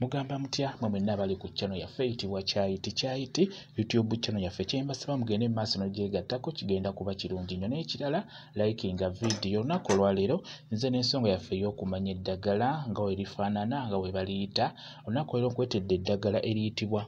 Mugamba mutya mwe mwenna abali ku channel yaffe eyitibwa Kyayiti YouTube channel yaffe kyembasaba mugende mu maaso n'ogyegattako kigenda kuba kirungi nnyo n'ekirala likinga video olunaku olwaleero nze n'ensonga yaffe ey'okumanya eddagala nga we lifaanana nga we baliyita olunaku leero nkwetedde eddagala eriyitibwa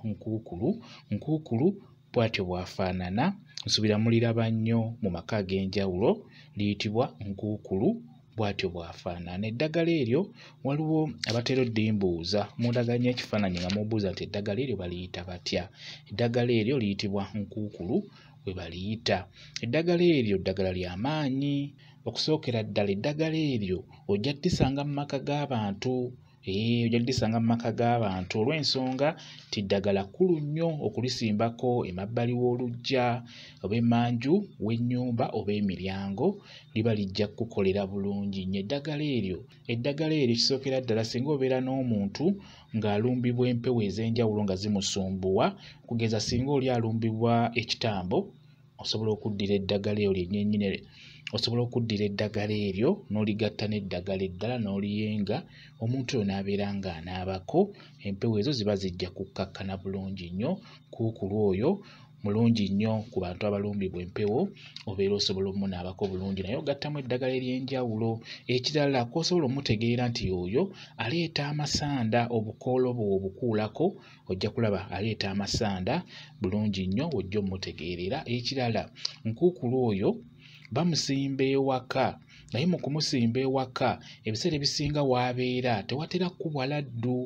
nkuukulu bw'atyo bw'afaanana nsuubira muliraba nnyo mu maka ag'enjawulo liyitibwa nkuukulu bw'atyo bw'afaanana. Eddagala eryo waliwo abatera oddimbuuza mundaganya ekifaananyi nga mubuuza nti eddagala eryo baliyita batya. Eddagala eryo liyitibwa nkuukulu we baliyita. Eddagala eryo ddagala lya maanyi. Okusookera ddala eddagala eryo ojja ddisanga mu maka g'abantu. Ojja ddisanga mu maka g'abantu olw'ensonga ti ddagala kkulu nnyo okulisimbako emabbali w'oluggya oba emmanju w'ennyumba oba emiryango liba lijja kukukolera bulungi nnyo. Eddagala eryo kisookera ddala singa obeera n'omuntu ng'alumbibwa empewo ez'enjawulo nga zimusumbuwa kugeza singa oli alumbibwa ekitambo osobola okuddira eddagala eryo lyennyini osobola okuddira eddagala eryo n'oligatta n'eddagala eddala n'oliyenga omuntu oyo n'abeera ng'anaabako empewo ezo ziba zijja kukkakkana bulungi nnyo. Kuukulu oyo mulungi nnyo ku bantu abalumbibwa empewo obeera osobola omunaabako bulungi naye ogattamu eddagala ery'enjawulo. Ekirala kw'osobola omutegeera nti oyo aleeta amasanda obukoola obwo obukuulako ojja kulaba aleeta amasanda bulungi nnyo ojja omutegeerera. Ekirala nkuukulu oyo bamusimba ewaka naye mu kumusimba ewaka ebiseera ebisinga w'abeera tewatera kkubwa laddu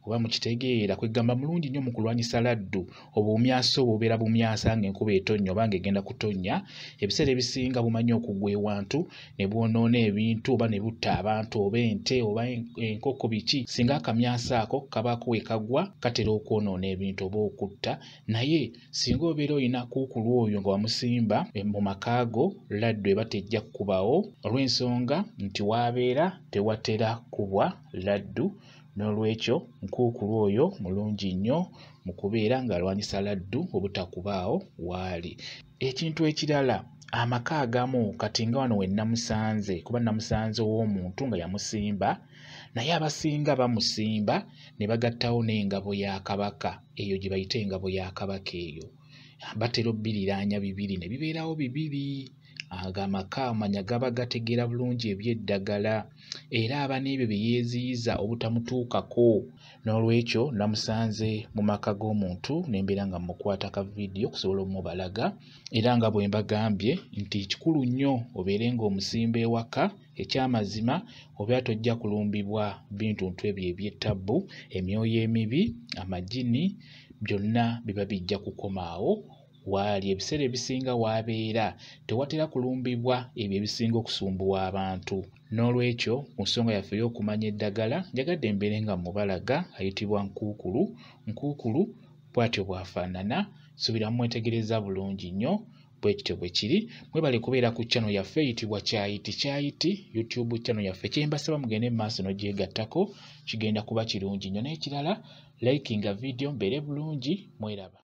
oba mukitegeera kwegamba mulungi nnyo mu kulwanyisa laddu obuumyasa obwo bubeera bumyasa ng'enkuba etonnya oba ng'egenda kutonnya ebiseera ebisinga bumanyi okugwa ewantu ne bwonoona ebintu oba ne butta abantu oba ente oba enkoko biki singa akamyasa ako kabaako we kagwa katera okwonoona ebintu oba okutta. Naye singa obeera olina kuukulu oyo nga wamusimba mu makaago laddu eba tejja kkubawo olw'ensonga nti w'abeera tewatera kubwa laddu. N'olwekyo nkuukulu oyo mulungi nnyo mu kubeera ng'alwanyisa laddu obutakubaawo waali. Ekintu ekirala amaka agamu kati nga wano we namusanze kuba namusanze ow'omuntu nga yamusimba naye abasinga bamusimba ne bagattawo n'engabo ya Kabaka eyo gye bayita engabo ya Kabaka eyo batera obbiriraanya bibiri ne bibeerawo bibiri. Amaka amanya gaba gategeera bulungi eby'eddagala era aba n'ebyo bye yeeziyiza obutamutuukako. N'olwekyo namusanze mu maka g'omuntu ne mbeera nga mukwata ka vidiyo okusobola omubalaga era nga bwe mbagambye nti kikulu nnyo obeere ng'omusimba ewaka ekyamazima obeera tojja kulumbibwa bintu ebyo eby'ettabbu emyoyo emibi amagini byonna biba bijja kukomaawo waali. Ebiseera ebisinga w'abeera tewatera kulumbibwa ebyo ebisinga okusumbuwa abantu. N'olwekyo ku nsonga yaffe ey'okumanya eddagala njagadde mbeere nga mubalaga ayitibwa nkuukulu bw'atyo bw'afaanana. Suubira mwetegereza bulungi nnyo bwekityo bwe kiri. Mwebale kubeera ku channel yaffe eyitibwa Kyayiti YouTube channel yaffe kyembasaba mugende mu maaso n'ogyegattako kigenda kuba kirungi nnyo. N'ekirala likinga video mbeere bulungi mweraba.